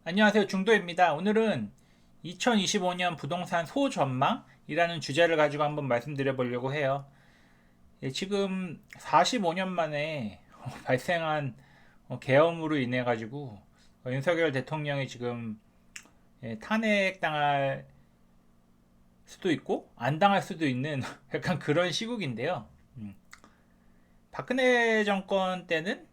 안녕하세요. 중도입니다. 오늘은 2025년 부동산 소전망이라는 주제를 가지고 한번 말씀드려 보려고 해요. 지금 45년 만에 발생한 계엄으로 인해 가지고 윤석열 대통령이 지금 탄핵당할 수도 있고 안 당할 수도 있는 약간 그런 시국인데요. 박근혜 정권 때는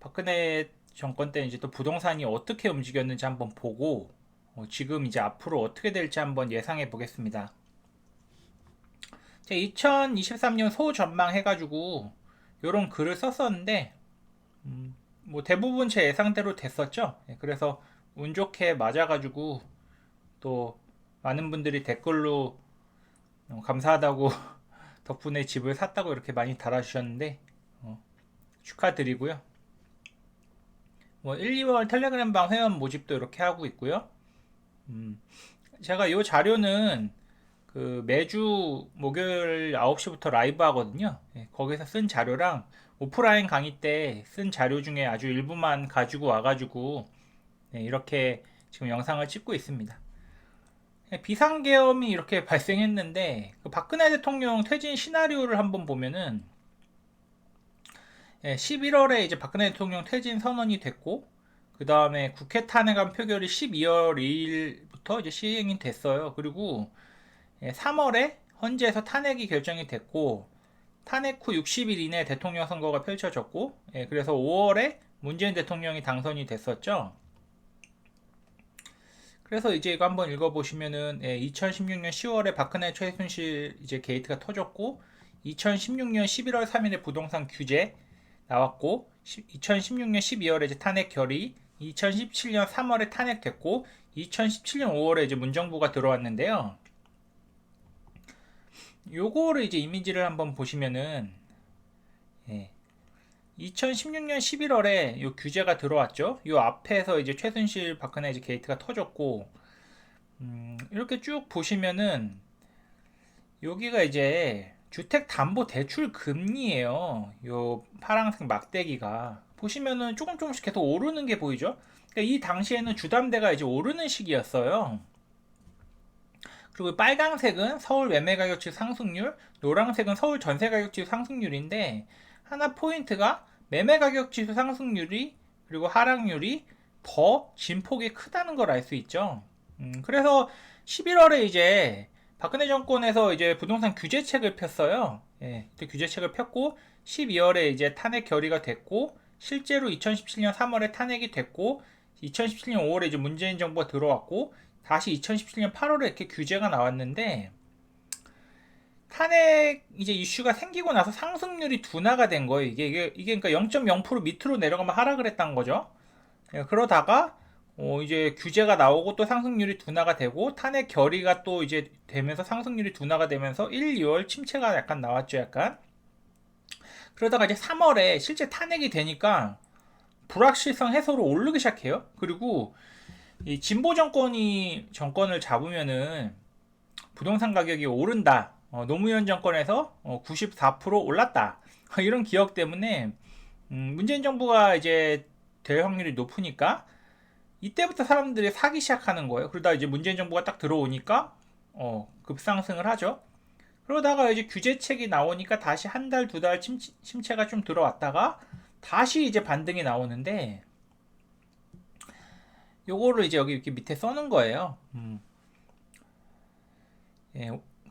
박근혜 정권 때는 이제 또 부동산이 어떻게 움직였는지 한번 보고 지금 이제 앞으로 어떻게 될지 한번 예상해 보겠습니다. 2023년 소전망 해가지고 요런 글을 썼었는데 뭐 대부분 제 예상대로 됐었죠. 그래서 운 좋게 맞아가지고 또 많은 분들이 댓글로 감사하다고 덕분에 집을 샀다고 이렇게 많이 달아주셨는데 축하드리고요. 뭐 1, 2월 텔레그램 방 회원 모집도 이렇게 하고 있고요. 제가 이 자료는 그 매주 목요일 9시부터 라이브 하거든요. 거기서 쓴 자료랑 오프라인 강의 때 쓴 자료 중에 아주 일부만 가지고 와가지고 이렇게 지금 영상을 찍고 있습니다. 비상계엄이 이렇게 발생했는데 그 박근혜 대통령 퇴진 시나리오를 한번 보면은 11월에 이제 박근혜 대통령 퇴진 선언이 됐고 그 다음에 국회 탄핵안 표결이 12월 2일부터 이제 시행이 됐어요. 그리고 3월에 헌재에서 탄핵이 결정이 됐고 탄핵 후 60일 이내 대통령 선거가 펼쳐졌고 그래서 5월에 문재인 대통령이 당선이 됐었죠. 그래서 이제 이거 한번 읽어보시면은 2016년 10월에 박근혜 최순실 이제 게이트가 터졌고 2016년 11월 3일에 부동산 규제 나왔고 2016년 12월에 이제 탄핵 결의 2017년 3월에 탄핵됐고 2017년 5월에 이제 문정부가 들어왔는데요. 요거를 이제 이미지를 한번 보시면은 2016년 11월에 요 규제가 들어왔죠. 요 앞에서 이제 최순실 박근혜 이제 게이트가 터졌고 이렇게 쭉 보시면은 여기가 이제 주택담보대출 금리예요. 요 파란색 막대기가 보시면은 조금씩 계속 오르는 게 보이죠. 그러니까 이 당시에는 주담대가 이제 오르는 시기였어요. 그리고 빨강색은 서울 매매가격지 상승률, 노란색은 서울 전세가격지 상승률인데 하나 포인트가 매매가격지수 상승률이 그리고 하락률이 더 진폭이 크다는 걸 알 수 있죠. 그래서 11월에 이제 박근혜 정권에서 이제 부동산 규제책을 폈어요. 규제책을 폈고 12월에 이제 탄핵 결의가 됐고 실제로 2017년 3월에 탄핵이 됐고 2017년 5월에 이제 문재인 정부가 들어왔고 다시 2017년 8월에 이렇게 규제가 나왔는데 탄핵 이제 이슈가 생기고 나서 상승률이 둔화가 된 거예요. 이게 그러니까 0.0% 밑으로 내려가면 하락을 했다는 거죠. 그러다가 이제 규제가 나오고 또 상승률이 둔화가 되고 탄핵 결의가 또 이제 되면서 상승률이 둔화가 되면서 1, 2월 침체가 약간 나왔죠, 약간. 그러다가 이제 3월에 실제 탄핵이 되니까 불확실성 해소로 오르기 시작해요. 그리고 이 진보 정권이 정권을 잡으면은 부동산 가격이 오른다. 노무현 정권에서 94% 올랐다. 이런 기억 때문에 문재인 정부가 이제 될 확률이 높으니까 이때부터 사람들이 사기 시작하는 거예요. 그러다 이제 문재인 정부가 딱 들어오니까 급상승을 하죠. 그러다가 이제 규제책이 나오니까 다시 한 달, 두 달 침체가 좀 들어왔다가 다시 이제 반등이 나오는데 요거를 이제 여기 이렇게 밑에 써는 거예요.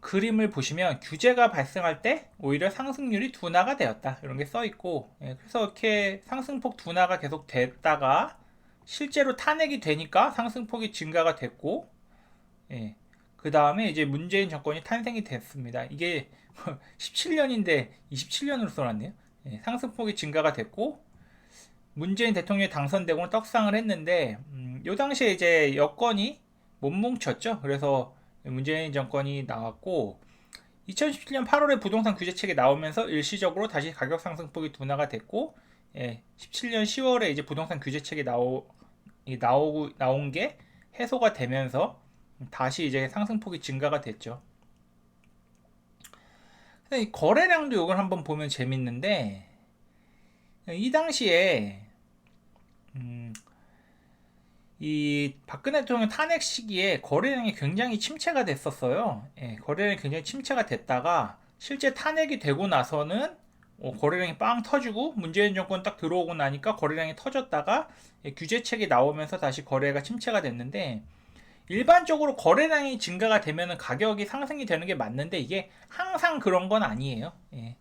그림을 보시면 규제가 발생할 때 오히려 상승률이 둔화가 되었다 이런 게 써 있고 그래서 이렇게 상승폭 둔화가 계속 됐다가 실제로 탄핵이 되니까 상승폭이 증가가 됐고 그 다음에 이제 문재인 정권이 탄생이 됐습니다. 이게 17년인데 27년으로 써놨네요. 상승폭이 증가가 됐고 문재인 대통령이 당선되고는 떡상을 했는데 요 당시에 이제 여권이 못 뭉쳤죠. 그래서 문재인 정권이 나왔고 2017년 8월에 부동산 규제책이 나오면서 일시적으로 다시 가격 상승폭이 둔화가 됐고 17년 10월에 이제 부동산 규제책이 나온 게 해소가 되면서 다시 이제 상승폭이 증가가 됐죠. 이 거래량도 이걸 한번 보면 재밌는데 이 당시에 이 박근혜 대통령 탄핵 시기에 거래량이 굉장히 침체가 됐었어요. 예, 거래량이 굉장히 침체가 됐다가 실제 탄핵이 되고 나서는 거래량이 빵 터지고 문재인 정권 딱 들어오고 나니까 거래량이 터졌다가 규제책이 나오면서 다시 거래가 침체가 됐는데, 일반적으로 거래량이 증가가 되면 가격이 상승이 되는 게 맞는데 이게 항상 그런 건 아니에요. 예.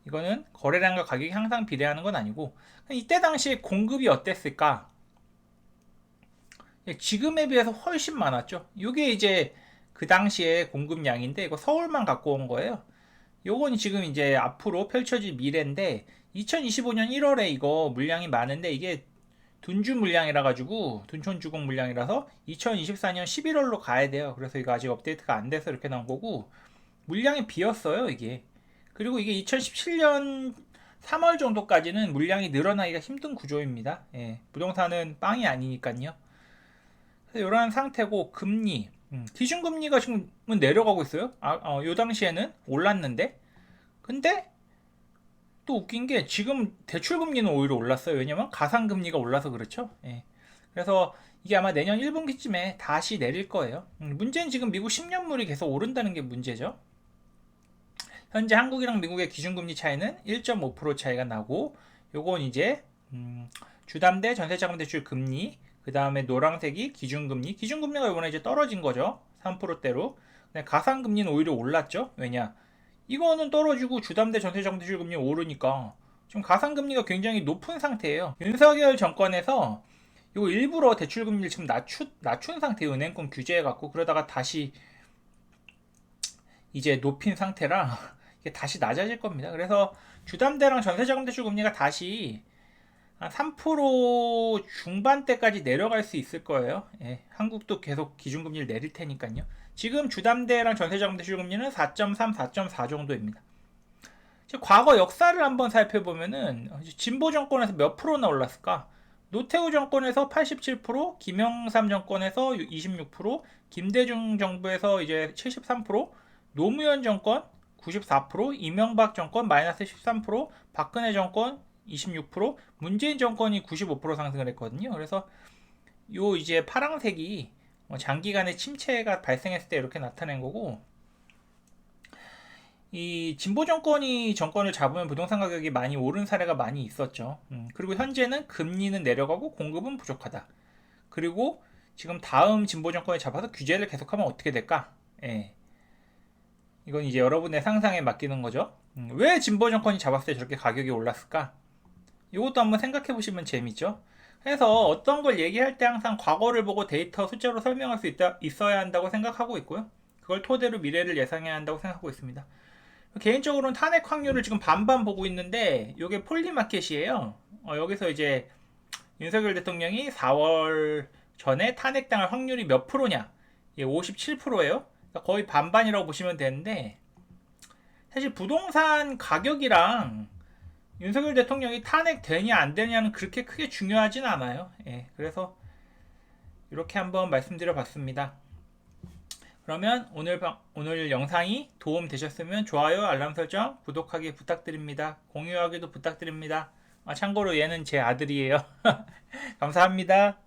이거는 거래량과 가격이 항상 비례하는 건 아니고, 이때 당시에 공급이 어땠을까? 지금에 비해서 훨씬 많았죠. 이게 이제 그 당시에 공급량인데 이거 서울만 갖고 온 거예요. 요건 지금 이제 앞으로 펼쳐질 미래인데, 2025년 1월에 이거 물량이 많은데 이게 둔주 물량이라 가지고 둔촌 주공 물량이라서 2024년 11월로 가야 돼요. 그래서 이거 아직 업데이트가 안 돼서 이렇게 나온 거고, 물량이 비었어요 이게. 그리고 이게 2017년 3월 정도까지는 물량이 늘어나기가 힘든 구조입니다. 예, 부동산은 빵이 아니니까요. 이러한 상태고, 금리, 기준금리가 지금은 내려가고 있어요. 요 당시에는 올랐는데, 근데 또 웃긴 게 지금 대출금리는 오히려 올랐어요. 왜냐면 가상금리가 올라서 그렇죠. 예. 그래서 이게 아마 내년 1분기쯤에 다시 내릴 거예요. 문제는 지금 미국 10년물이 계속 오른다는 게 문제죠. 현재 한국이랑 미국의 기준금리 차이는 1.5% 차이가 나고, 요건 이제 주담대 전세자금대출 금리, 그 다음에 노란색이 기준금리. 기준금리가 이번에 이제 떨어진 거죠. 3%대로. 가상금리는 오히려 올랐죠. 왜냐? 이거는 떨어지고 주담대 전세자금대출 금리 오르니까 지금 가상금리가 굉장히 높은 상태예요. 윤석열 정권에서 이거 일부러 대출금리를 지금 낮춘 상태예요. 은행권 규제해갖고. 그러다가 다시 이제 높인 상태라 이게 다시 낮아질 겁니다. 그래서 주담대랑 전세자금대출 금리가 다시 한 3% 중반대까지 내려갈 수 있을 거예요. 예, 한국도 계속 기준금리를 내릴 테니까요. 지금 주담대랑 전세자금대출 금리는 4.3, 4.4 정도입니다. 과거 역사를 한번 살펴보면은 진보 정권에서 몇 프로나 올랐을까? 노태우 정권에서 87%, 김영삼 정권에서 26%, 김대중 정부에서 이제 73%, 노무현 정권 94%, 이명박 정권 마이너스 13%, 박근혜 정권 26%, 문재인 정권이 95% 상승을 했거든요. 그래서 요 이제 파란색이 장기간의 침체가 발생했을 때 이렇게 나타낸 거고, 이 진보 정권이 정권을 잡으면 부동산 가격이 많이 오른 사례가 많이 있었죠. 그리고 현재는 금리는 내려가고 공급은 부족하다. 그리고 지금 다음 진보 정권이 잡아서 규제를 계속하면 어떻게 될까? 예. 이건 이제 여러분의 상상에 맡기는 거죠. 왜 진보 정권이 잡았을 때 저렇게 가격이 올랐을까? 이것도 한번 생각해 보시면 재밌죠. 그래서 어떤 걸 얘기할 때 항상 과거를 보고 데이터 숫자로 설명할 수 있어야 한다고 생각하고 있고요. 그걸 토대로 미래를 예상해야 한다고 생각하고 있습니다. 개인적으로는 탄핵 확률을 지금 반반 보고 있는데 이게 폴리마켓이에요. 여기서 이제 윤석열 대통령이 4월 전에 탄핵당할 확률이 몇 프로냐? 57%예요. 그러니까 거의 반반이라고 보시면 되는데, 사실 부동산 가격이랑 윤석열 대통령이 탄핵되냐 안 되냐는 그렇게 크게 중요하진 않아요. 예, 그래서 이렇게 한번 말씀드려 봤습니다. 그러면 오늘 영상이 도움 되셨으면 좋아요, 알람 설정, 구독하기 부탁드립니다. 공유하기도 부탁드립니다. 참고로 얘는 제 아들이에요. 감사합니다.